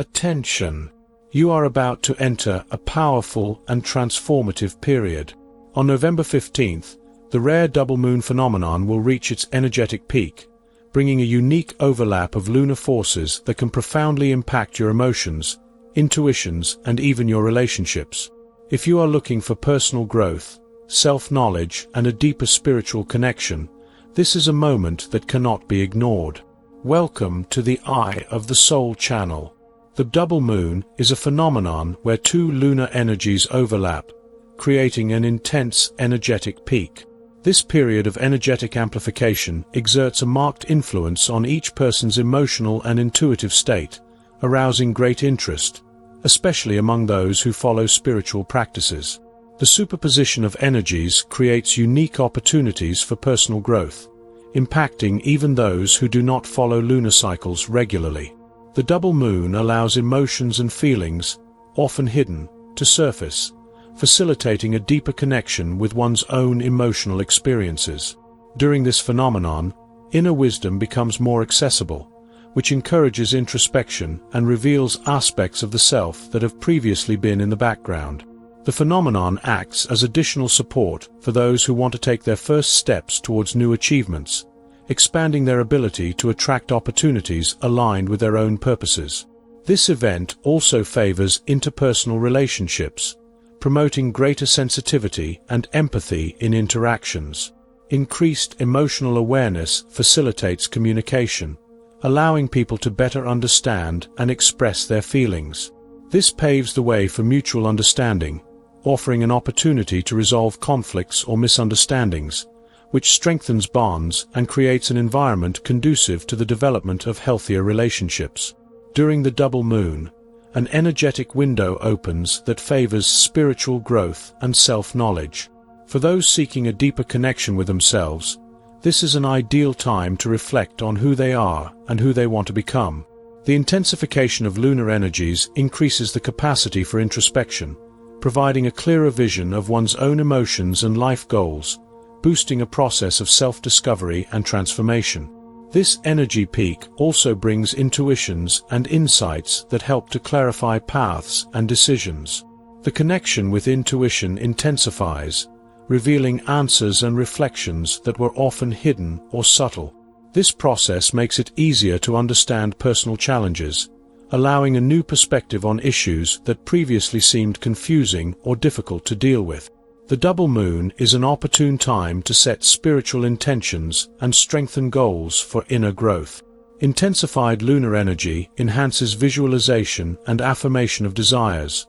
Attention! You are about to enter a powerful and transformative period. On November 15th, the rare double moon phenomenon will reach its energetic peak, bringing a unique overlap of lunar forces that can profoundly impact your emotions, intuitions, and even your relationships. If you are looking for personal growth, self-knowledge, and a deeper spiritual connection, this is a moment that cannot be ignored. Welcome to the Eye of the Soul channel. The double moon is a phenomenon where two lunar energies overlap, creating an intense energetic peak. This period of energetic amplification exerts a marked influence on each person's emotional and intuitive state, arousing great interest, especially among those who follow spiritual practices. The superposition of energies creates unique opportunities for personal growth, impacting even those who do not follow lunar cycles regularly. The double moon allows emotions and feelings, often hidden, to surface, facilitating a deeper connection with one's own emotional experiences. During this phenomenon, inner wisdom becomes more accessible, which encourages introspection and reveals aspects of the self that have previously been in the background. The phenomenon acts as additional support for those who want to take their first steps towards new achievements, expanding their ability to attract opportunities aligned with their own purposes. This event also favors interpersonal relationships, promoting greater sensitivity and empathy in interactions. Increased emotional awareness facilitates communication, allowing people to better understand and express their feelings. This paves the way for mutual understanding, offering an opportunity to resolve conflicts or misunderstandings, which strengthens bonds and creates an environment conducive to the development of healthier relationships. During the double moon, an energetic window opens that favors spiritual growth and self-knowledge. For those seeking a deeper connection with themselves, this is an ideal time to reflect on who they are and who they want to become. The intensification of lunar energies increases the capacity for introspection, providing a clearer vision of one's own emotions and life goals, boosting a process of self-discovery and transformation. This energy peak also brings intuitions and insights that help to clarify paths and decisions. The connection with intuition intensifies, revealing answers and reflections that were often hidden or subtle. This process makes it easier to understand personal challenges, allowing a new perspective on issues that previously seemed confusing or difficult to deal with. The double moon is an opportune time to set spiritual intentions and strengthen goals for inner growth. Intensified lunar energy enhances visualization and affirmation of desires,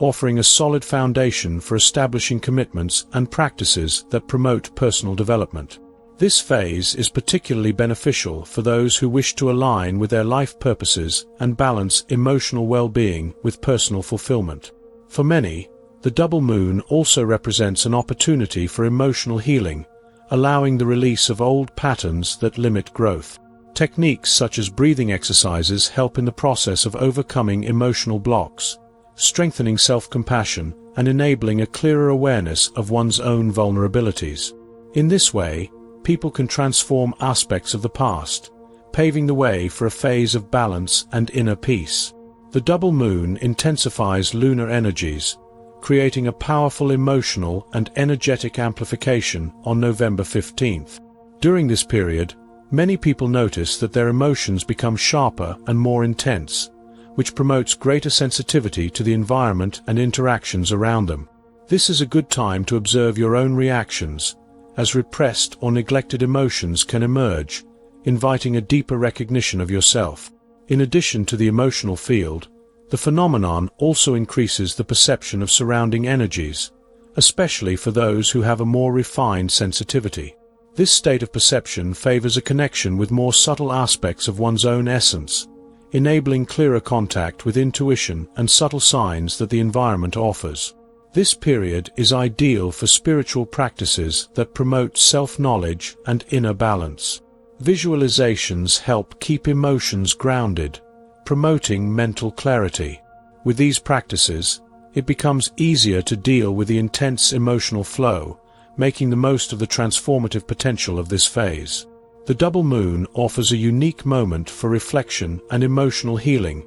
offering a solid foundation for establishing commitments and practices that promote personal development. This phase is particularly beneficial for those who wish to align with their life purposes and balance emotional well-being with personal fulfillment. For many, the double moon also represents an opportunity for emotional healing, allowing the release of old patterns that limit growth. Techniques such as breathing exercises help in the process of overcoming emotional blocks, strengthening self-compassion and enabling a clearer awareness of one's own vulnerabilities. In this way, people can transform aspects of the past, paving the way for a phase of balance and inner peace. The double moon intensifies lunar energies, creating a powerful emotional and energetic amplification on November 15th. During this period, many people notice that their emotions become sharper and more intense, which promotes greater sensitivity to the environment and interactions around them. This is a good time to observe your own reactions, as repressed or neglected emotions can emerge, inviting a deeper recognition of yourself. In addition to the emotional field, the phenomenon also increases the perception of surrounding energies, especially for those who have a more refined sensitivity. This state of perception favors a connection with more subtle aspects of one's own essence, enabling clearer contact with intuition and subtle signs that the environment offers. This period is ideal for spiritual practices that promote self-knowledge and inner balance. Visualizations help keep emotions grounded, promoting mental clarity. With these practices, it becomes easier to deal with the intense emotional flow, making the most of the transformative potential of this phase. The double moon offers a unique moment for reflection and emotional healing,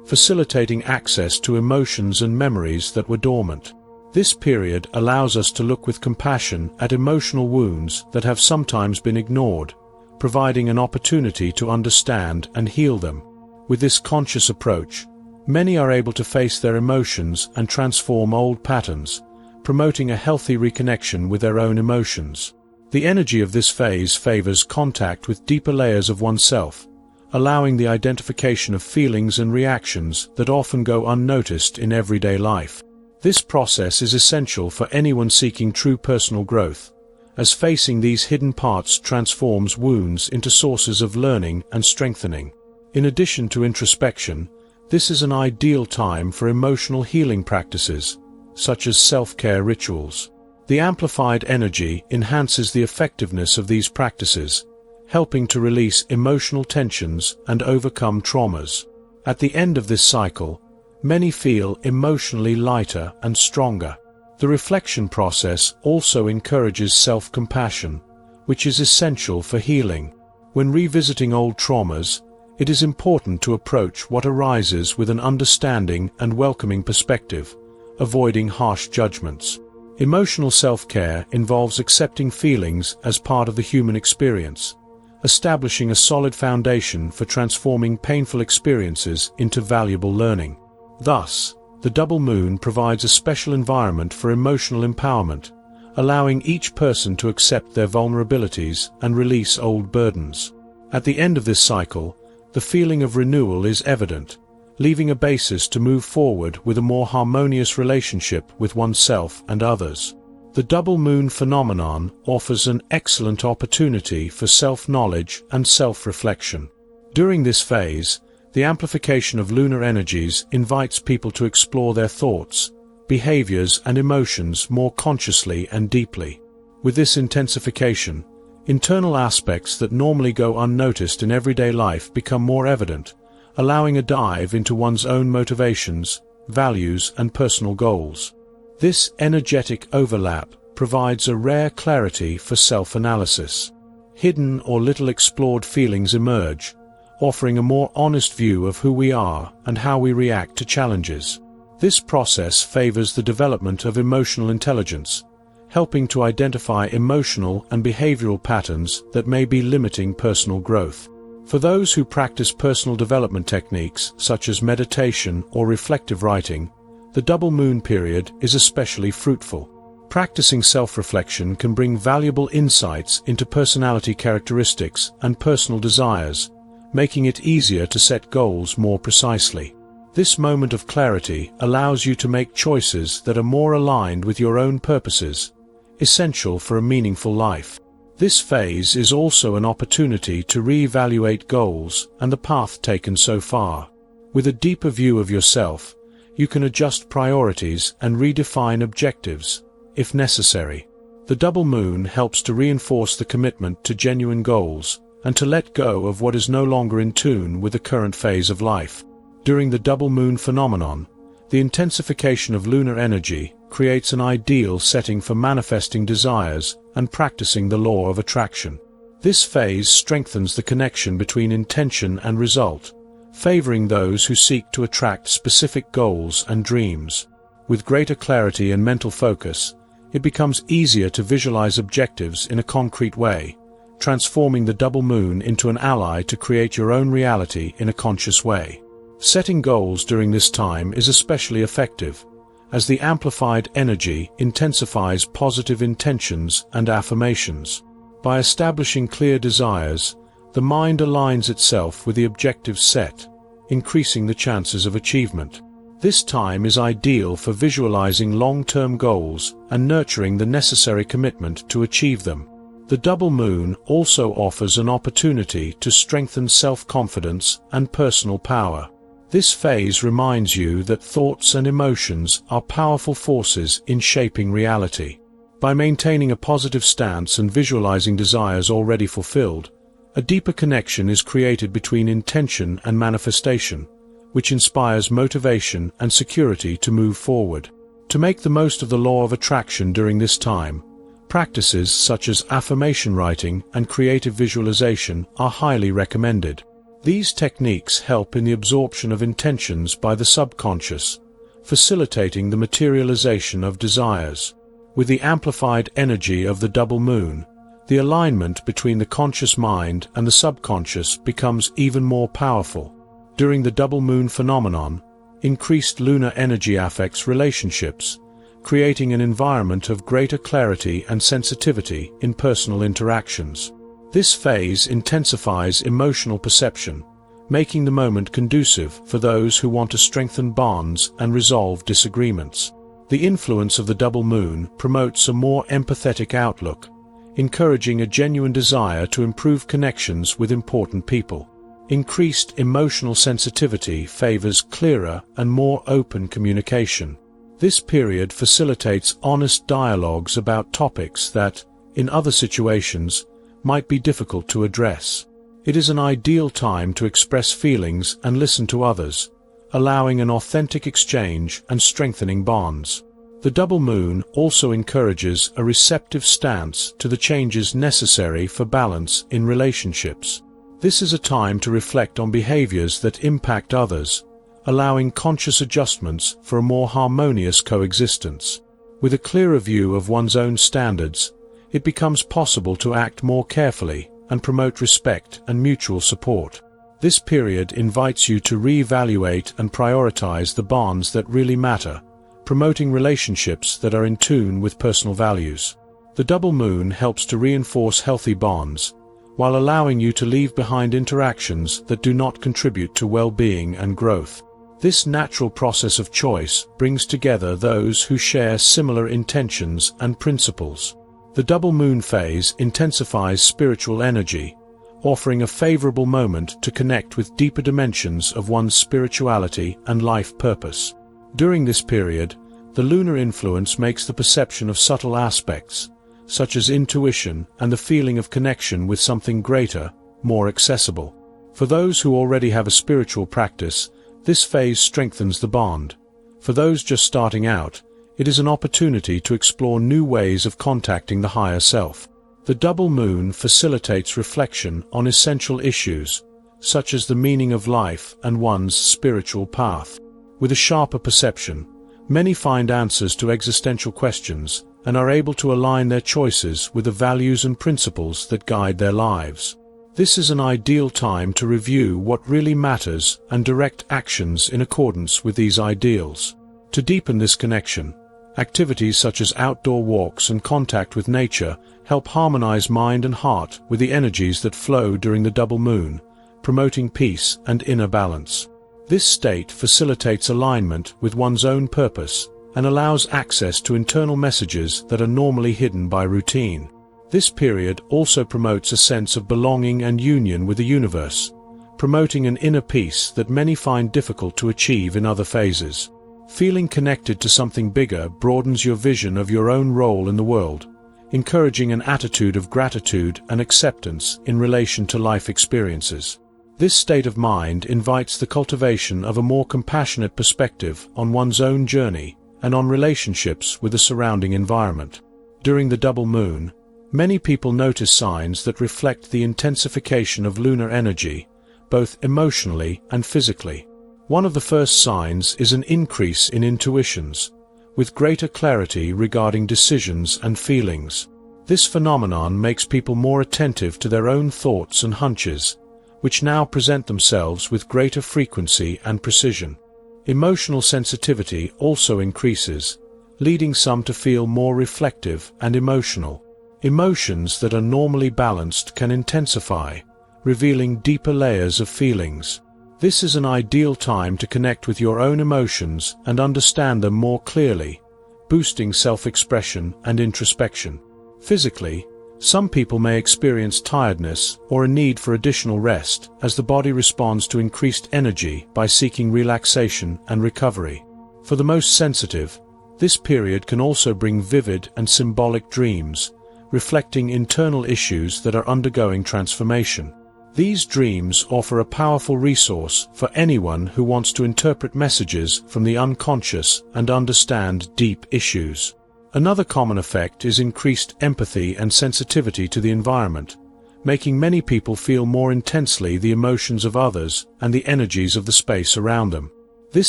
facilitating access to emotions and memories that were dormant. This period allows us to look with compassion at emotional wounds that have sometimes been ignored, providing an opportunity to understand and heal them. With this conscious approach, many are able to face their emotions and transform old patterns, promoting a healthy reconnection with their own emotions. The energy of this phase favors contact with deeper layers of oneself, allowing the identification of feelings and reactions that often go unnoticed in everyday life. This process is essential for anyone seeking true personal growth, as facing these hidden parts transforms wounds into sources of learning and strengthening. In addition to introspection, this is an ideal time for emotional healing practices, such as self-care rituals. The amplified energy enhances the effectiveness of these practices, helping to release emotional tensions and overcome traumas. At the end of this cycle, many feel emotionally lighter and stronger. The reflection process also encourages self-compassion, which is essential for healing. When revisiting old traumas, it is important to approach what arises with an understanding and welcoming perspective, avoiding harsh judgments. Emotional self-care involves accepting feelings as part of the human experience, establishing a solid foundation for transforming painful experiences into valuable learning. Thus, the double moon provides a special environment for emotional empowerment, allowing each person to accept their vulnerabilities and release old burdens. At the end of this cycle, the feeling of renewal is evident, leaving a basis to move forward with a more harmonious relationship with oneself and others. The double moon phenomenon offers an excellent opportunity for self-knowledge and self-reflection. During this phase, the amplification of lunar energies invites people to explore their thoughts, behaviors, and emotions more consciously and deeply. With this intensification, internal aspects that normally go unnoticed in everyday life become more evident, allowing a dive into one's own motivations, values, and personal goals. This energetic overlap provides a rare clarity for self-analysis. Hidden or little explored feelings emerge, offering a more honest view of who we are and how we react to challenges. This process favors the development of emotional intelligence, helping to identify emotional and behavioral patterns that may be limiting personal growth. For those who practice personal development techniques such as meditation or reflective writing, the double moon period is especially fruitful. Practicing self-reflection can bring valuable insights into personality characteristics and personal desires, making it easier to set goals more precisely. This moment of clarity allows you to make choices that are more aligned with your own purposes, essential for a meaningful life. This phase is also an opportunity to re-evaluate goals and the path taken so far. With a deeper view of yourself, you can adjust priorities and redefine objectives, if necessary. The double moon helps to reinforce the commitment to genuine goals and to let go of what is no longer in tune with the current phase of life. During the double moon phenomenon, the intensification of lunar energy creates an ideal setting for manifesting desires and practicing the law of attraction. This phase strengthens the connection between intention and result, favoring those who seek to attract specific goals and dreams. With greater clarity and mental focus, it becomes easier to visualize objectives in a concrete way, transforming the double moon into an ally to create your own reality in a conscious way. Setting goals during this time is especially effective, as the amplified energy intensifies positive intentions and affirmations. By establishing clear desires, the mind aligns itself with the objectives set, increasing the chances of achievement. This time is ideal for visualizing long-term goals and nurturing the necessary commitment to achieve them. The double moon also offers an opportunity to strengthen self-confidence and personal power. This phase reminds you that thoughts and emotions are powerful forces in shaping reality. By maintaining a positive stance and visualizing desires already fulfilled, a deeper connection is created between intention and manifestation, which inspires motivation and security to move forward. To make the most of the law of attraction during this time, practices such as affirmation writing and creative visualization are highly recommended. These techniques help in the absorption of intentions by the subconscious, facilitating the materialization of desires. With the amplified energy of the double moon, the alignment between the conscious mind and the subconscious becomes even more powerful. During the double moon phenomenon, increased lunar energy affects relationships, creating an environment of greater clarity and sensitivity in personal interactions. This phase intensifies emotional perception, making the moment conducive for those who want to strengthen bonds and resolve disagreements. The influence of the double moon promotes a more empathetic outlook, encouraging a genuine desire to improve connections with important people. Increased emotional sensitivity favors clearer and more open communication. This period facilitates honest dialogues about topics that, in other situations, might be difficult to address. It is an ideal time to express feelings and listen to others, allowing an authentic exchange and strengthening bonds. The double moon also encourages a receptive stance to the changes necessary for balance in relationships. This is a time to reflect on behaviors that impact others, allowing conscious adjustments for a more harmonious coexistence. With a clearer view of one's own standards, it becomes possible to act more carefully and promote respect and mutual support. This period invites you to reevaluate and prioritize the bonds that really matter, promoting relationships that are in tune with personal values. The double moon helps to reinforce healthy bonds, while allowing you to leave behind interactions that do not contribute to well-being and growth. This natural process of choice brings together those who share similar intentions and principles. The double moon phase intensifies spiritual energy, offering a favorable moment to connect with deeper dimensions of one's spirituality and life purpose. During this period, the lunar influence makes the perception of subtle aspects, such as intuition and the feeling of connection with something greater, more accessible. For those who already have a spiritual practice, this phase strengthens the bond. For those just starting out, it is an opportunity to explore new ways of contacting the higher self. The double moon facilitates reflection on essential issues, such as the meaning of life and one's spiritual path. With a sharper perception, many find answers to existential questions and are able to align their choices with the values and principles that guide their lives. This is an ideal time to review what really matters and direct actions in accordance with these ideals. To deepen this connection, activities such as outdoor walks and contact with nature help harmonize mind and heart with the energies that flow during the double moon, promoting peace and inner balance. This state facilitates alignment with one's own purpose and allows access to internal messages that are normally hidden by routine. This period also promotes a sense of belonging and union with the universe, promoting an inner peace that many find difficult to achieve in other phases. Feeling connected to something bigger broadens your vision of your own role in the world, encouraging an attitude of gratitude and acceptance in relation to life experiences. This state of mind invites the cultivation of a more compassionate perspective on one's own journey and on relationships with the surrounding environment. During the double moon, many people notice signs that reflect the intensification of lunar energy, both emotionally and physically. One of the first signs is an increase in intuitions, with greater clarity regarding decisions and feelings. This phenomenon makes people more attentive to their own thoughts and hunches, which now present themselves with greater frequency and precision. Emotional sensitivity also increases, leading some to feel more reflective and emotional. Emotions that are normally balanced can intensify, revealing deeper layers of feelings. This is an ideal time to connect with your own emotions and understand them more clearly, boosting self-expression and introspection. Physically, some people may experience tiredness or a need for additional rest as the body responds to increased energy by seeking relaxation and recovery. For the most sensitive, this period can also bring vivid and symbolic dreams, reflecting internal issues that are undergoing transformation. These dreams offer a powerful resource for anyone who wants to interpret messages from the unconscious and understand deep issues. Another common effect is increased empathy and sensitivity to the environment, making many people feel more intensely the emotions of others and the energies of the space around them. This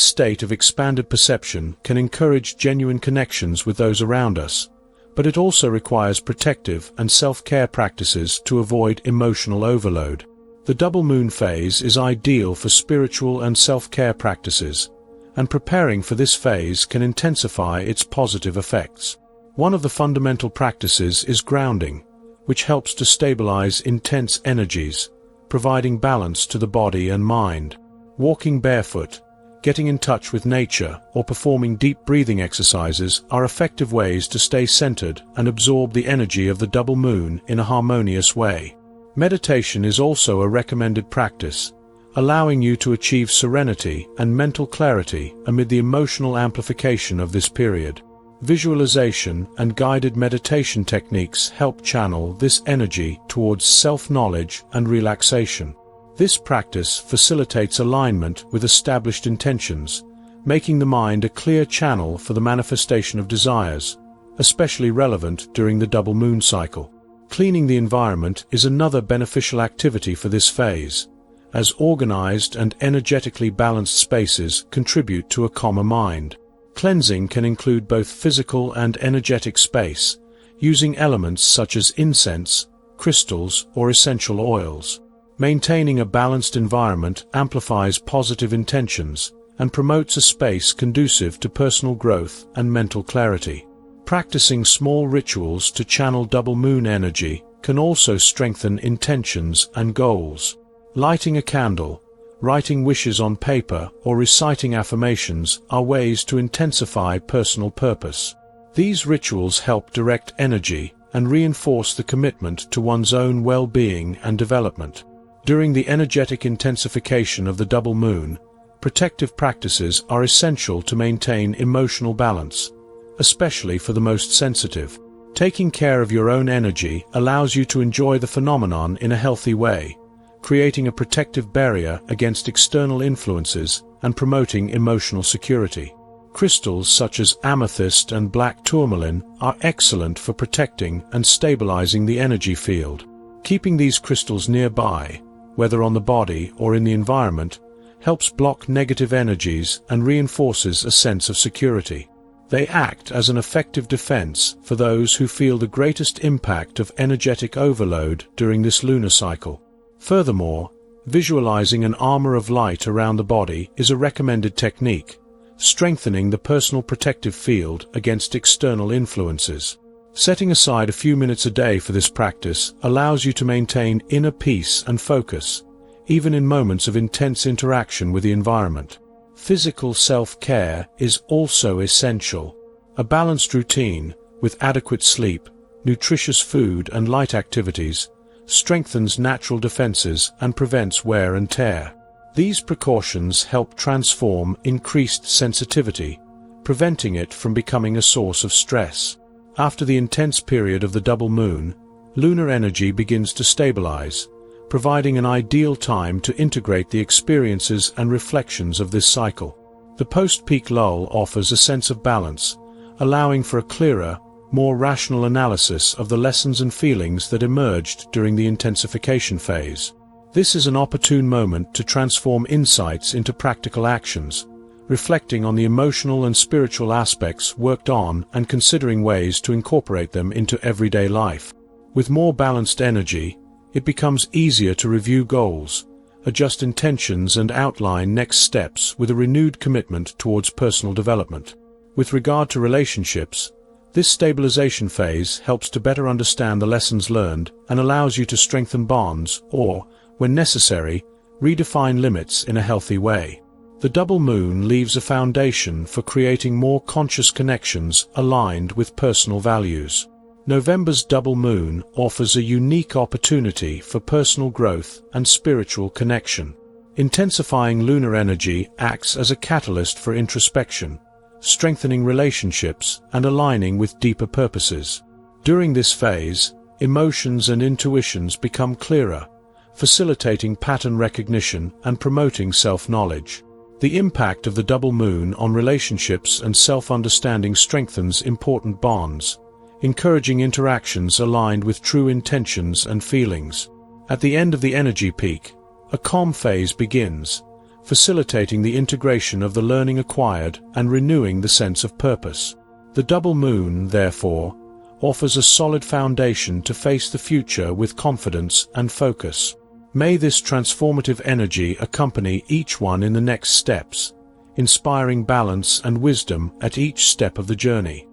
state of expanded perception can encourage genuine connections with those around us, but it also requires protective and self-care practices to avoid emotional overload. The double moon phase is ideal for spiritual and self-care practices, and preparing for this phase can intensify its positive effects. One of the fundamental practices is grounding, which helps to stabilize intense energies, providing balance to the body and mind. Walking barefoot, getting in touch with nature, or performing deep breathing exercises are effective ways to stay centered and absorb the energy of the double moon in a harmonious way. Meditation is also a recommended practice, allowing you to achieve serenity and mental clarity amid the emotional amplification of this period. Visualization and guided meditation techniques help channel this energy towards self-knowledge and relaxation. This practice facilitates alignment with established intentions, making the mind a clear channel for the manifestation of desires, especially relevant during the double moon cycle. Cleaning the environment is another beneficial activity for this phase, as organized and energetically balanced spaces contribute to a calmer mind. Cleansing can include both physical and energetic space, using elements such as incense, crystals, or essential oils. Maintaining a balanced environment amplifies positive intentions and promotes a space conducive to personal growth and mental clarity. Practicing small rituals to channel double moon energy can also strengthen intentions and goals. Lighting a candle, writing wishes on paper, or reciting affirmations are ways to intensify personal purpose. These rituals help direct energy and reinforce the commitment to one's own well-being and development. During the energetic intensification of the double moon, protective practices are essential to maintain emotional balance, especially for the most sensitive. Taking care of your own energy allows you to enjoy the phenomenon in a healthy way, creating a protective barrier against external influences and promoting emotional security. Crystals such as amethyst and black tourmaline are excellent for protecting and stabilizing the energy field. Keeping these crystals nearby, whether on the body or in the environment, helps block negative energies and reinforces a sense of security. They act as an effective defense for those who feel the greatest impact of energetic overload during this lunar cycle. Furthermore, visualizing an armor of light around the body is a recommended technique, strengthening the personal protective field against external influences. Setting aside a few minutes a day for this practice allows you to maintain inner peace and focus, even in moments of intense interaction with the environment. Physical self-care is also essential. A balanced routine, with adequate sleep, nutritious food and light activities, strengthens natural defenses and prevents wear and tear. These precautions help transform increased sensitivity, preventing it from becoming a source of stress. After the intense period of the double moon, lunar energy begins to stabilize, providing an ideal time to integrate the experiences and reflections of this cycle. The post-peak lull offers a sense of balance, allowing for a clearer, more rational analysis of the lessons and feelings that emerged during the intensification phase. This is an opportune moment to transform insights into practical actions, reflecting on the emotional and spiritual aspects worked on and considering ways to incorporate them into everyday life. With more balanced energy, it becomes easier to review goals, adjust intentions and outline next steps with a renewed commitment towards personal development. With regard to relationships, this stabilization phase helps to better understand the lessons learned and allows you to strengthen bonds or, when necessary, redefine limits in a healthy way. The double moon leaves a foundation for creating more conscious connections aligned with personal values. November's double moon offers a unique opportunity for personal growth and spiritual connection. Intensifying lunar energy acts as a catalyst for introspection, strengthening relationships and aligning with deeper purposes. During this phase, emotions and intuitions become clearer, facilitating pattern recognition and promoting self-knowledge. The impact of the double moon on relationships and self-understanding strengthens important bonds, encouraging interactions aligned with true intentions and feelings. At the end of the energy peak, a calm phase begins, facilitating the integration of the learning acquired and renewing the sense of purpose. The double moon, therefore, offers a solid foundation to face the future with confidence and focus. May this transformative energy accompany each one in the next steps, inspiring balance and wisdom at each step of the journey.